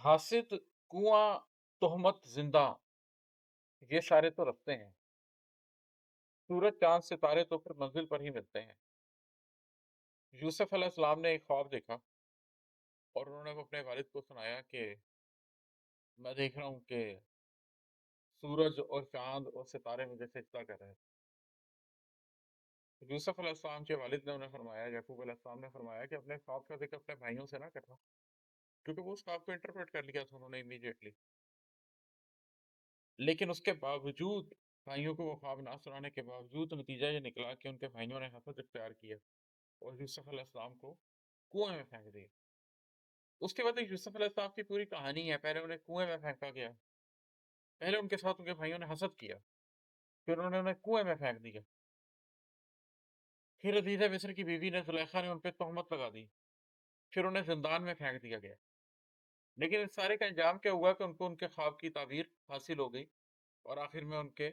حاسد، کنواں، تہمت، زندہ، یہ سارے تو رستے ہیں۔ سورج، چاند، ستارے تو پھر منزل پر ہی ملتے ہیں۔ یوسف علیہ السلام نے ایک خواب دیکھا اور انہوں نے اپنے والد کو سنایا کہ میں دیکھ رہا ہوں کہ سورج اور چاند اور ستارے مجھے سجدہ کر رہے ہیں۔ یوسف علیہ السلام کے والد نے انہیں فرمایا، یعقوب علیہ السلام نے فرمایا کہ اپنے خواب کا ذکر اپنے بھائیوں سے نہ کرنا، کیونکہ وہ اس خواب کو انٹرپریٹ کر لیا تھا انہوں نے امیڈیٹلی۔ لیکن اس کے باوجود، بھائیوں کو وہ خواب نہ سنانے کے باوجود، نتیجہ یہ نکلا کہ ان کے بھائیوں نے حسد اختیار کیا اور یوسف علیہ السلام کو کنویں میں پھینک دیا۔ اس کے بعد یوسف علیہ السلام کی پوری کہانی ہے۔ پہلے انہیں کنویں میں پھینکا گیا، پہلے ان کے ساتھ ان کے بھائیوں نے حسد کیا، پھر انہوں نے انہیں کنویں میں پھینک دیا، پھر عزیزہ مصر کی بیوی نے، زلیخا نے، ان پہ تہمت لگا دی، پھر انہیں زندان میں پھینک دیا گیا۔ لیکن اس سارے کا انجام کیا ہوا کہ ان کو ان کے خواب کی تعبیر حاصل ہو گئی، اور آخر میں ان کے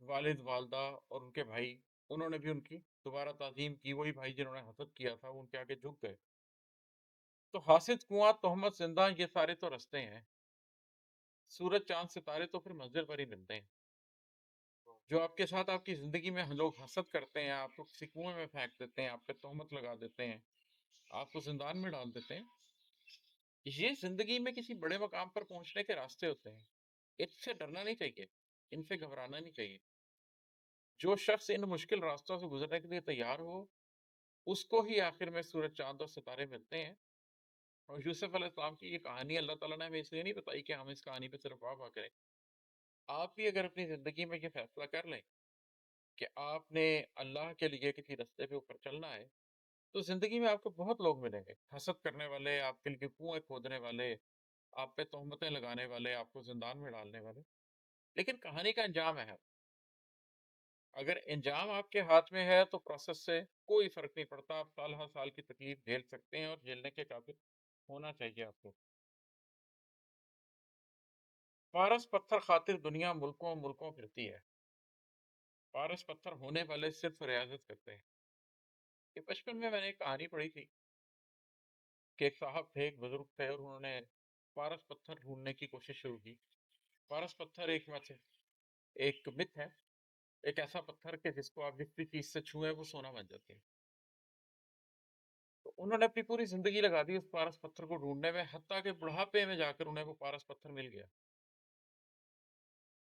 والد، والدہ اور ان کے بھائی، انہوں نے بھی ان کی دوبارہ تعظیم کی۔ وہی بھائی جنہوں نے حسد کیا تھا وہ ان کے آگے جھک گئے۔ تو حاسد، کنواں، تہمت، زندہ، یہ سارے تو رستے ہیں۔ سورج، چاند، ستارے تو پھر منزل پر ہی ملتے ہیں۔ جو آپ کے ساتھ آپ کی زندگی میں لوگ حسد کرتے ہیں، آپ کو کسی کنویں میں پھینک دیتے ہیں، آپ پہ تہمت لگا دیتے ہیں، آپ کو زندان میں ڈال دیتے ہیں، یہ زندگی میں کسی بڑے مقام پر پہنچنے کے راستے ہوتے ہیں۔ ان سے ڈرنا نہیں چاہیے، ان سے گھبرانا نہیں چاہیے۔ جو شخص ان مشکل راستوں سے گزرنے کے لیے تیار ہو، اس کو ہی آخر میں سورج، چاند اور ستارے ملتے ہیں۔ اور یوسف علیہ السلام کی یہ کہانی اللہ تعالیٰ نے ہمیں اس لیے نہیں بتائی کہ ہم اس کہانی پہ صرف واہ واہ کریں۔ آپ بھی اگر اپنی زندگی میں یہ فیصلہ کر لیں کہ آپ نے اللہ کے لیے کسی رستے پہ اوپر چلنا ہے، تو زندگی میں آپ کو بہت لوگ ملیں گے، حسد کرنے والے، آپ کے لیے کنویں کھودنے والے، آپ پہ تہمتیں لگانے والے، آپ کو زندان میں ڈالنے والے۔ لیکن کہانی کا انجام ہے، اگر انجام آپ کے ہاتھ میں ہے تو پروسیس سے کوئی فرق نہیں پڑتا، آپ سال ہر سال کی تکلیف جھیل سکتے ہیں، اور جھیلنے کے قابل ہونا چاہیے آپ کو۔ پارس پتھر خاطر دنیا ملکوں ملکوں پھرتی ہے۔ پارس پتھر ہونے والے صرف ریاضت کرتے ہیں۔ یہ بچپن میں نے ایک کہانی پڑھی تھی کہ ایک صاحب تھے، ایک بزرگ تھے، اور انہوں نے پارس پتھر ڈھونڈنے کی کوشش شروع کی۔ پارس پتھر ایک مت ہے، ایک ایسا پتھر کہ جس کو آپ جس بھی چیز سے چھوئیں وہ سونا بن جاتے ہیں۔ تو انہوں نے اپنی پوری زندگی لگا دی اس پارس پتھر کو ڈھونڈنے میں، حتیٰ کہ بڑھاپے میں جا کر انہیں وہ پارس پتھر مل گیا۔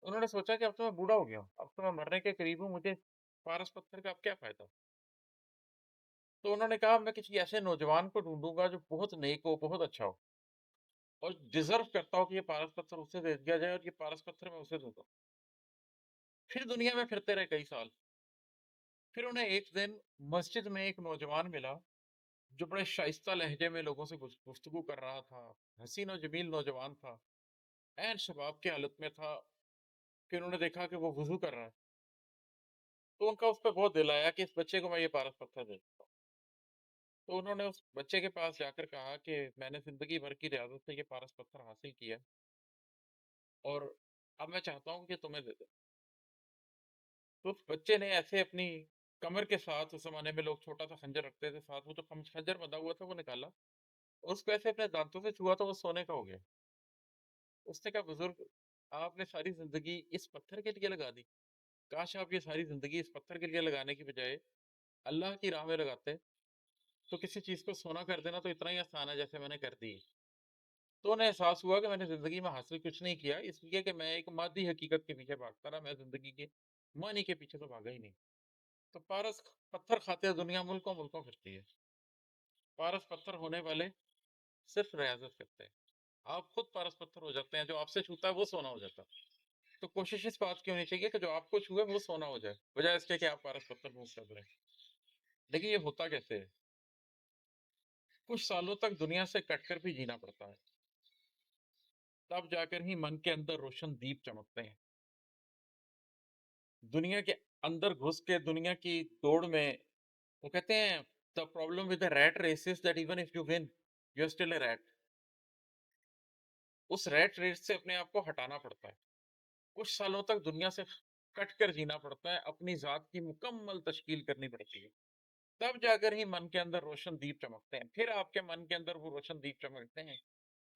انہوں نے سوچا کہ اب تو میں بوڑھا ہو گیا ہوں، اب تو میں مرنے کے قریب ہوں، مجھے پارس پتھر کا اب کیا فائدہ۔ تو انہوں نے کہا میں کسی ایسے نوجوان کو ڈھونڈوں گا جو بہت نیک ہو، بہت اچھا ہو، اور ڈیزرو کرتا ہو کہ یہ پارس پتھر اسے دے دیا جائے اور یہ پارس پتھر میں اسے دوں گا۔ پھر دنیا میں پھرتے رہے کئی سال۔ پھر انہیں ایک دن مسجد میں ایک نوجوان ملا جو بڑے شائستہ لہجے میں لوگوں سے گفتگو کر رہا تھا، حسین و جمیل نوجوان تھا، عین شباب کی حالت میں تھا، کہ انہوں نے دیکھا کہ وہ وضو کر رہا ہے۔ تو ان کا اس پہ بہت دل آیا کہ اس بچے کو میں یہ پارس پتھر دے دیتا ہوں۔ تو انہوں نے اس بچے کے پاس جا کر کہا کہ میں نے زندگی بھر کی ریاضت سے یہ پارس پتھر حاصل کیا، اور اب میں چاہتا ہوں کہ تمہیں دے دیں۔ تو اس بچے نے ایسے اپنی کمر کے ساتھ، اس زمانے میں لوگ چھوٹا سا خنجر رکھتے تھے ساتھ، وہ جو خنجر بندھا ہوا تھا وہ نکالا، اور اس کو ایسے اپنے دانتوں سے چھوا تو وہ سونے کا ہو گیا۔ اس نے کہا بزرگ، آپ نے ساری زندگی اس پتھر کے لیے لگا دی، کاش آپ یہ ساری زندگی اس پتھر کے لیے لگانے کی بجائے اللہ کی راہ میں لگاتے، تو کسی چیز کو سونا کر دینا تو اتنا ہی آسان ہے جیسے میں نے کر دی۔ تو انہیں احساس ہوا کہ میں نے زندگی میں حاصل کچھ نہیں کیا، اس لیے کہ میں ایک مادی حقیقت کے پیچھے بھاگتا رہا، میں زندگی کے معنی کے پیچھے تو بھاگا ہی نہیں۔ تو پارس پتھر خاطر دنیا ملکوں ملکوں پھرتی ہے۔ پارس پتھر ہونے والے صرف ریاضت کرتے ہیں، آپ خود پارس پتھر ہو جاتے ہیں، جو آپ سے چھوتا ہے وہ سونا ہو جاتا ہے۔ تو کوشش اس بات کی ہونی چاہیے کہ جو آپ کو چھوئے وہ سونا ہو جائے، بجائے اس کے کہ آپ پارس پتھر منہ کر رہے ہیں۔ لیکن یہ ہوتا کیسے ہے؟ کچھ سالوں تک دنیا سے کٹ کر بھی جینا پڑتا ہے، تب جا کر ہی من کے اندر روشن دیپ چمکتے ہیں۔ دنیا کے اندر گھس کے دنیا کی دوڑ میں، وہ کہتے ہیں the problem with the rat race is that even if you win you are still a rat۔ اس ریٹ ریس سے اپنے آپ کو ہٹانا پڑتا ہے، کچھ سالوں تک دنیا سے کٹ کر جینا پڑتا ہے، اپنی ذات کی مکمل تشکیل کرنی پڑتی ہے، تب جا کر ہی من کے اندر روشن دیپ چمکتے ہیں۔ پھر آپ کے من کے اندر وہ روشن دیپ چمکتے ہیں،